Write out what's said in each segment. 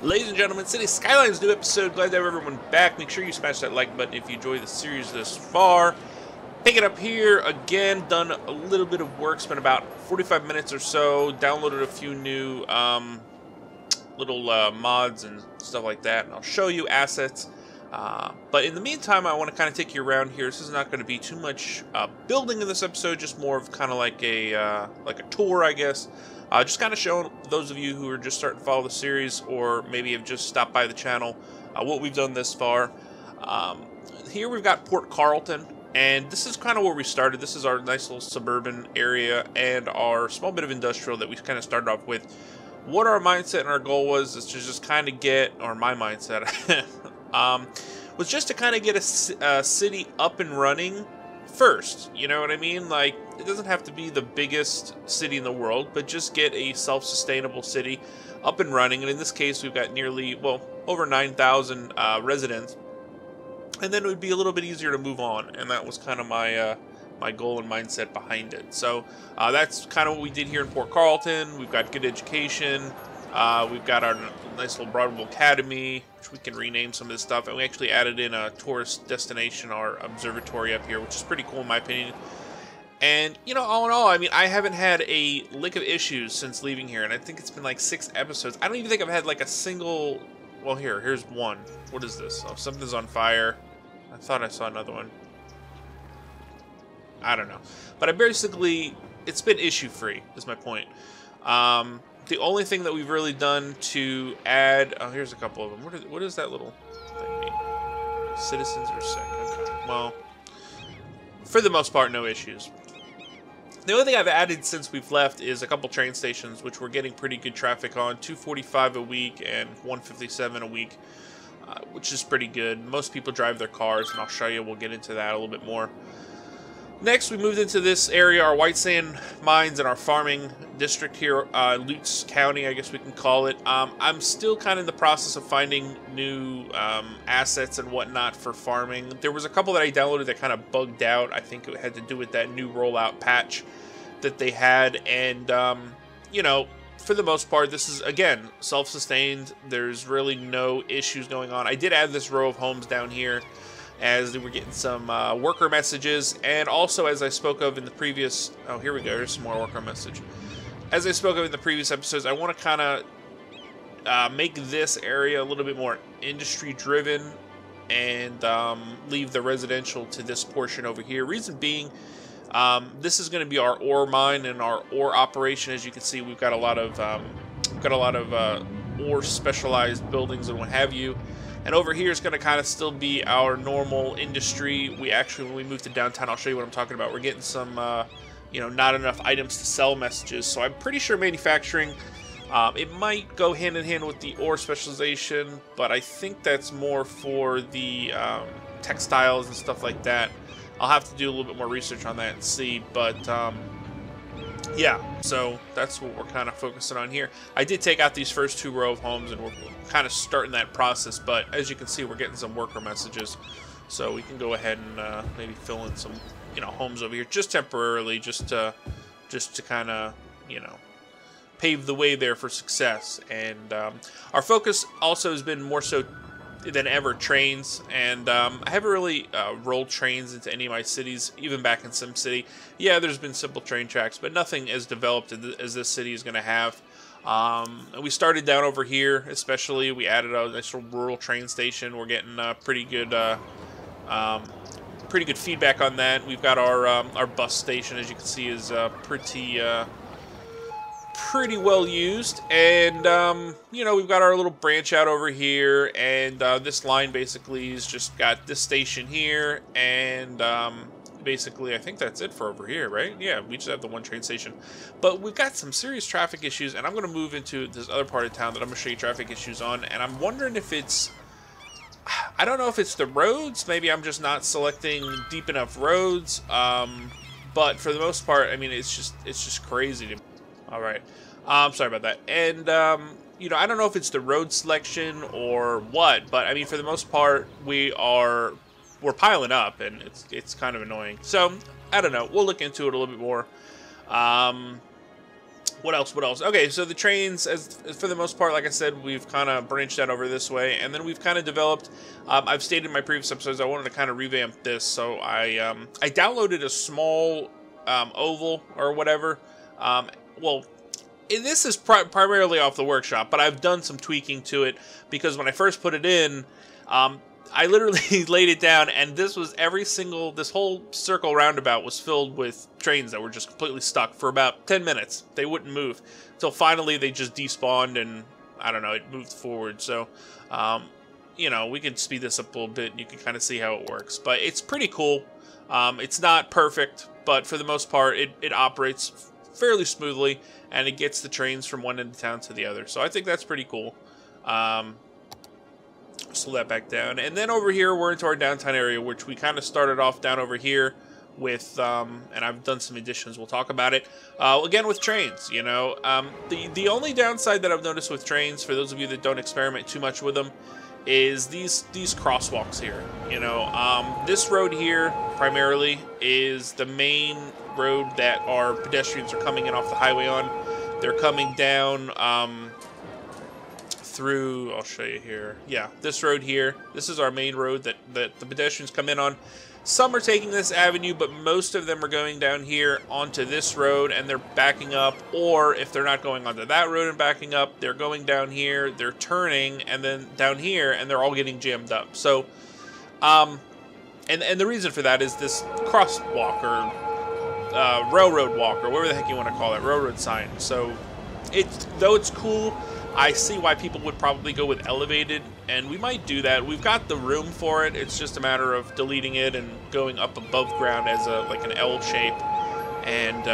Ladies and gentlemen, City Skylines new episode. Glad to have everyone back. Make sure you smash that like button if you enjoy the series this far. Pick it up here again. Done a little bit of work. Spent about 45 minutes or so. Downloaded a few new little mods and stuff like that. And I'll show you assets. But in the meantime, I want to kind of take you around here. This is not going to be too much building in this episode. Just more of kind of like a tour, I guess. Just kind of showing those of you who are just starting to follow the series or maybe have just stopped by the channel what we've done this far. Here we've got Port Carlton, and this is kind of where we started. This is our nice little suburban area and our small bit of industrial that we kind of started off with. What our mindset and our goal was is to just kind of get, or my mindset, was just to kind of get a city up and running first, you know what I mean? Like, it doesn't have to be the biggest city in the world, but just get a self-sustainable city up and running. And in this case, we've got nearly, well, over 9,000 residents, and then it would be a little bit easier to move on. And that was kind of my my goal and mindset behind it. So that's kind of what we did here in Port Carlton. We've got good education. We've got our nice little Broadwell Academy, which we can rename some of this stuff. And we actually added in a tourist destination, our observatory up here, which is pretty cool in my opinion. And, you know, all in all, I mean, I haven't had a lick of issues since leaving here. And I think it's been like 6 episodes. I don't even think I've had like a single... Well, here's one. What is this? Oh, something's on fire. I thought I saw another one. I don't know. But I basically... It's been issue-free, is my point. The only thing that we've really done to add... Oh, here's a couple of them. What is that little thing mean? Citizens are sick. Okay. Well, for the most part, no issues. The only thing I've added since we've left is a couple train stations, which we're getting pretty good traffic on. 245 a week and 157 a week, which is pretty good. Most people drive their cars, and I'll show you. We'll get into that a little bit more. Next, we moved into this area, our white sand mines and our farming district here, Lutz County, I guess we can call it. I'm still kind of in the process of finding new assets and whatnot for farming. There was a couple that I downloaded that kind of bugged out. I think it had to do with that new rollout patch that they had. And, you know, for the most part, this is, again, self-sustained. There's really no issues going on. I did add this row of homes down here, as we were getting some worker messages, and also as I spoke of in the previous... Oh, here we go. Here's some more worker message. As I spoke of in the previous episodes, I want to kind of make this area a little bit more industry-driven and leave the residential to this portion over here. Reason being, this is going to be our ore mine and our ore operation. As you can see, we've got a lot of ore specialized buildings and what have you. And over here is going to kind of still be our normal industry. We actually, when we move to downtown, I'll show you what I'm talking about. We're getting some, you know, not enough items to sell messages. So I'm pretty sure manufacturing, it might go hand in hand with the ore specialization, but I think that's more for the textiles and stuff like that. I'll have to do a little bit more research on that and see, but yeah, so that's what we're kind of focusing on here. I did take out these first 2 row of homes, and we're kind of starting that process, but as you can see, we're getting some worker messages, so we can go ahead and maybe fill in some, you know, homes over here just temporarily, just to kind of, you know, pave the way there for success. And our focus also has been more so than ever trains, and I haven't really rolled trains into any of my cities, even back in SimCity. Yeah, there's been simple train tracks, but nothing as developed as this city is going to have. And we started down over here, especially. We added a nice little rural train station. We're getting pretty good feedback on that. We've got our bus station, as you can see, is pretty well used, and you know, we've got our little branch out over here, and this line basically has just got this station here, and basically I think that's it for over here, right? Yeah, we just have the one train station, but we've got some serious traffic issues, and I'm going to move into this other part of town that I'm going to show you traffic issues on, and I'm wondering if it's, I don't know if it's the roads. Maybe I'm just not selecting deep enough roads, but for the most part, I mean, it's just crazy to me. All right, sorry about that. And you know, I don't know if it's the road selection or what, but I mean, for the most part, we're piling up, and it's kind of annoying. So I don't know. We'll look into it a little bit more. What else? What else? Okay, so the trains, as for the most part, like I said, we've kind of branched out over this way, and then we've kind of developed. I've stated in my previous episodes I wanted to kind of revamp this, so I downloaded a small oval or whatever. Well, this is primarily off the workshop, but I've done some tweaking to it because when I first put it in, I literally laid it down, and this whole circle roundabout was filled with trains that were just completely stuck for about 10 minutes. They wouldn't move until finally they just despawned, and I don't know, it moved forward. So, you know, we can speed this up a little bit, and you can kind of see how it works. But it's pretty cool. It's not perfect, but for the most part, it operates fairly smoothly, and it gets the trains from one end of town to the other. So I think that's pretty cool. Slow that back down, and then over here we're into our downtown area, which we kind of started off down over here with, and I've done some additions. We'll talk about it again with trains. You know, the only downside that I've noticed with trains, for those of you that don't experiment too much with them, is these crosswalks here. You know, this road here primarily is the main road that our pedestrians are coming in off the highway on. They're coming down through, I'll show you here. Yeah, this road here. This is our main road that the pedestrians come in on. Some are taking this avenue, but most of them are going down here onto this road, and they're backing up. Or if they're not going onto that road and backing up, they're going down here, they're turning, and then down here, and they're all getting jammed up. So, and the reason for that is this crosswalk or railroad walk, or whatever the heck you want to call it, railroad sign. So, though it's cool, I see why people would probably go with elevated, and we might do that. We've got the room for it. It's just a matter of deleting it and going up above ground as like an L shape. And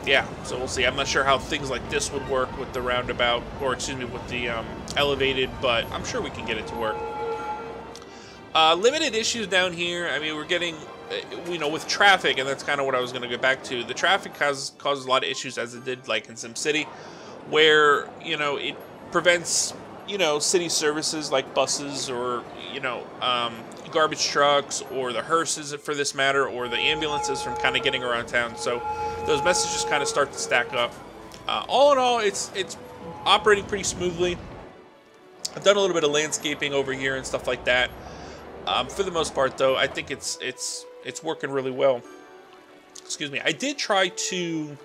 yeah, so we'll see. I'm not sure how things like this would work with the roundabout, or excuse me, with the elevated, but I'm sure we can get it to work. Limited issues down here. I mean, we're getting, you know, with traffic, and that's kind of what I was going to get back to. The traffic causes a lot of issues, as it did like in SimCity, where, you know, it prevents, you know, city services like buses or, you know, garbage trucks, or the hearses for this matter, or the ambulances from kind of getting around town. So those messages kind of start to stack up. All in all, it's operating pretty smoothly. I've done a little bit of landscaping over here and stuff like that. For the most part, though, I think it's working really well. Excuse me. I did try to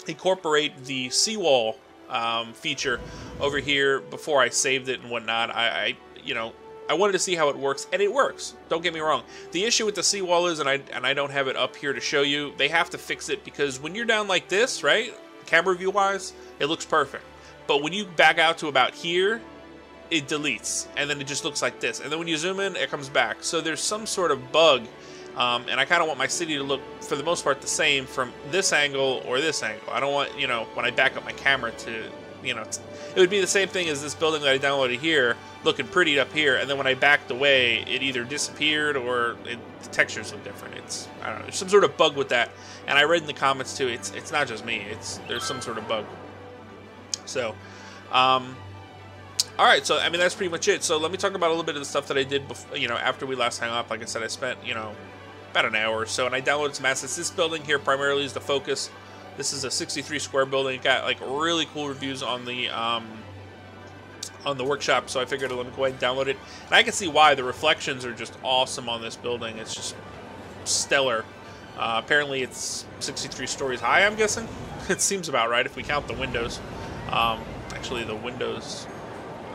incorporate the seawall feature over here before I saved it and whatnot. You know, I wanted to see how it works, and it works. Don't get me wrong. The issue with the seawall is, and I don't have it up here to show you, they have to fix it, because when you're down like this, right, camera view wise, it looks perfect. But when you back out to about here, it deletes, and then it just looks like this. And then when you zoom in, it comes back. So there's some sort of bug. And I kind of want my city to look, for the most part, the same from this angle or this angle. I don't want, you know, when I back up my camera to, you know, it would be the same thing as this building that I downloaded here, looking pretty up here, and then when I backed away, it either disappeared or the textures look different. I don't know, there's some sort of bug with that. And I read in the comments too, it's not just me, there's some sort of bug. So, alright, so, I mean, that's pretty much it. So let me talk about a little bit of the stuff that I did before, you know, after we last hung up. Like I said, I spent, you know, about an hour or so, and I downloaded some assets. This building here primarily is the focus. This is a 63 square building. It got like really cool reviews on the workshop, so I figured let me go ahead and download it. And I can see why. The reflections are just awesome on this building. It's just stellar. Apparently it's 63 stories high, I'm guessing. It seems about right if we count the windows. Actually, the windows,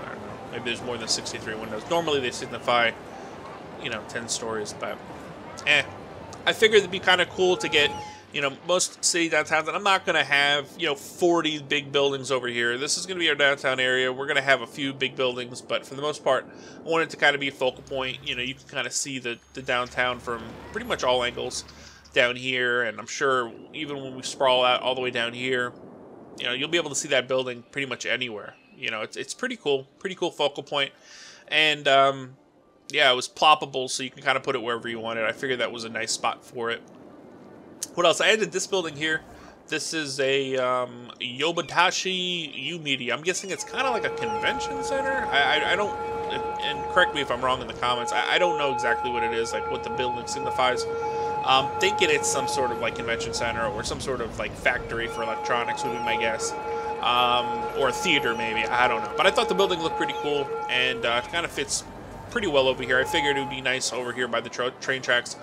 I don't know, maybe there's more than 63 windows. Normally they signify, you know, 10 stories, but I figured it'd be kind of cool to get, you know, most city downtowns, and I'm not going to have, you know, 40 big buildings over here. This is going to be our downtown area. We're going to have a few big buildings, but for the most part, I want it to kind of be a focal point. You know, you can kind of see the downtown from pretty much all angles down here, and I'm sure even when we sprawl out all the way down here, you know, you'll be able to see that building pretty much anywhere. You know, it's pretty cool focal point. And, yeah, it was ploppable, so you can kind of put it wherever you want it. I figured that was a nice spot for it. What else? I added this building here. This is a Yobatashi U-Media. I'm guessing it's kind of like a convention center. I don't, and correct me if I'm wrong in the comments, I don't know exactly what it is, like what the building signifies. Thinking it's some sort of like convention center or some sort of like factory for electronics would be my guess. Or a theater maybe, I don't know. But I thought the building looked pretty cool, and it kind of fits pretty well over here. I figured it would be nice over here by the train tracks,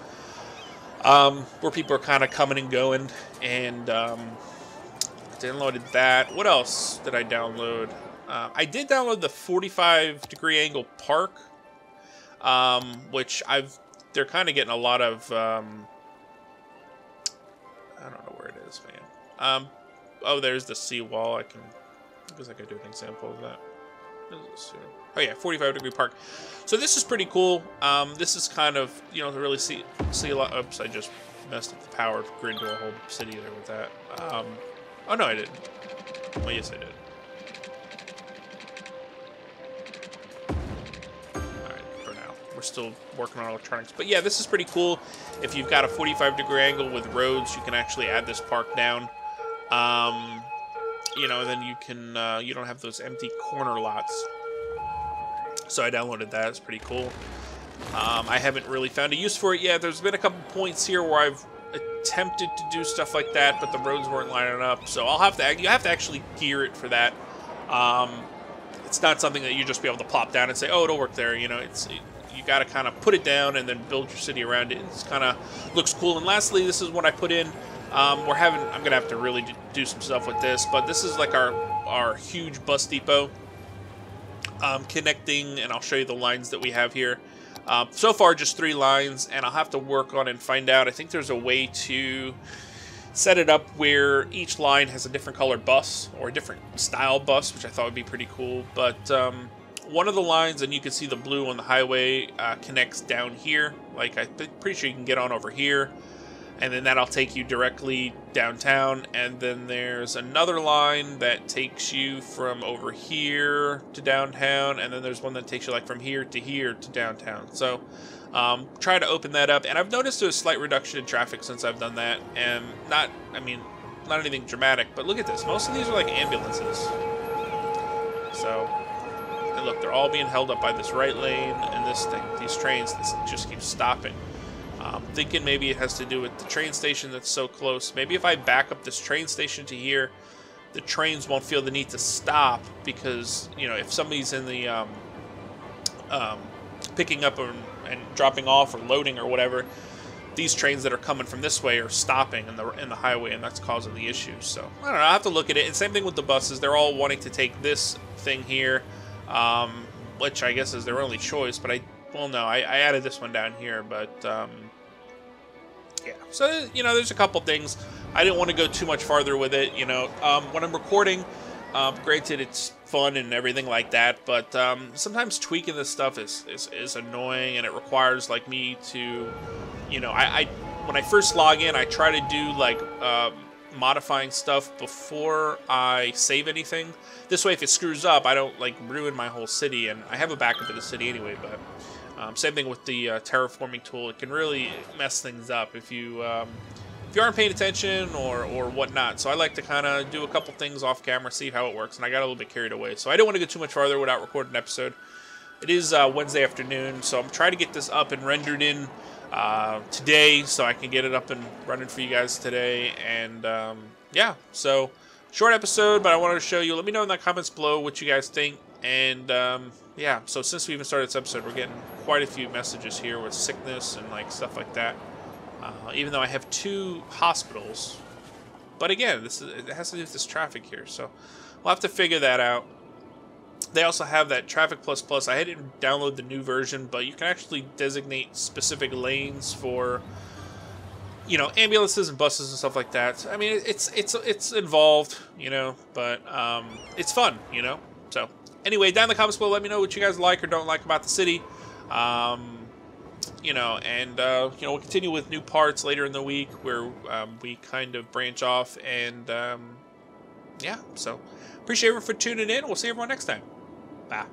where people are kind of coming and going. And downloaded that. What else did I download? I did download the 45-degree angle park, which they're kind of getting a lot of, I don't know where it is, man. Oh, there's the seawall. I guess I could do an example of that. Oh yeah, 45-degree park. So this is pretty cool. This is kind of, you know, to really see a lot. Oops, I just messed up the power grid to a whole city there with that. Oh no, I didn't. Well, yes, I did. We're still working on electronics. But yeah, this is pretty cool. If you've got a 45-degree angle with roads, you can actually add this park down. You know, and then you can, you don't have those empty corner lots. So I downloaded that. It's pretty cool. I haven't really found a use for it yet. There's been a couple points here where I've attempted to do stuff like that, but the roads weren't lining up. So you have to actually gear it for that. It's not something that you just be able to plop down and say, oh, it'll work there. You know, you got to kind of put it down and then build your city around it. It's kind of looks cool. And lastly, this is what I put in. I'm gonna have to really do some stuff with this, but this is like our huge bus depot, connecting, and I'll show you the lines that we have here. So far, just 3 lines, and I'll have to work on and find out. I think there's a way to set it up where each line has a different color bus or a different style bus, which I thought would be pretty cool. But one of the lines, and you can see the blue on the highway, connects down here. Like, I'm pretty sure you can get on over here, and then that'll take you directly downtown. And then there's another line that takes you from over here to downtown, and then there's one that takes you like from here to downtown. So try to open that up, and I've noticed there's a slight reduction in traffic since I've done that, and not anything dramatic, but look at this. Most of these are like ambulances. So, and look, they're all being held up by this right lane and this thing. These trains, this just keeps stopping. Thinking maybe it has to do with the train station that's so close. Maybe if I back up this train station to here, the trains won't feel the need to stop, because, you know, if somebody's in the picking up and dropping off or loading or whatever, these trains that are coming from this way are stopping in the highway, and that's causing the issue. So I don't know. I have to look at it. And same thing with the buses. They're all wanting to take this thing here, which I guess is their only choice. But I added this one down here, but yeah. So, you know, there's a couple things. I didn't want to go too much farther with it. You know, when I'm recording, granted, it's fun and everything like that, but sometimes tweaking this stuff is annoying, and it requires like me to, you know, when I first log in, I try to do like modifying stuff before I save anything. This way, if it screws up, I don't like ruin my whole city, and I have a backup of the city anyway. But same thing with the terraforming tool; it can really mess things up if you aren't paying attention or whatnot. So I like to kind of do a couple things off camera, see how it works, and I got a little bit carried away. So I don't want to go too much farther without recording an episode. It is Wednesday afternoon, so I'm trying to get this up and rendered in today, so I can get it up and running for you guys today. And yeah, so short episode, but I wanted to show you. Let me know in the comments below what you guys think. And yeah, so since we even started this episode, we're getting quite a few messages here with sickness and like stuff like that. Even though I have 2 hospitals, but again, it has to do with this traffic here, so we'll have to figure that out. They also have that Traffic Plus. I didn't download the new version, but you can actually designate specific lanes for, you know, ambulances and buses and stuff like that. I mean, it's involved, you know, but it's fun, you know. So anyway, down in the comments below, let me know what you guys like or don't like about the city. You know, and you know, we'll continue with new parts later in the week where we kind of branch off, and yeah, so appreciate everyone for tuning in. We'll see everyone next time. Bye.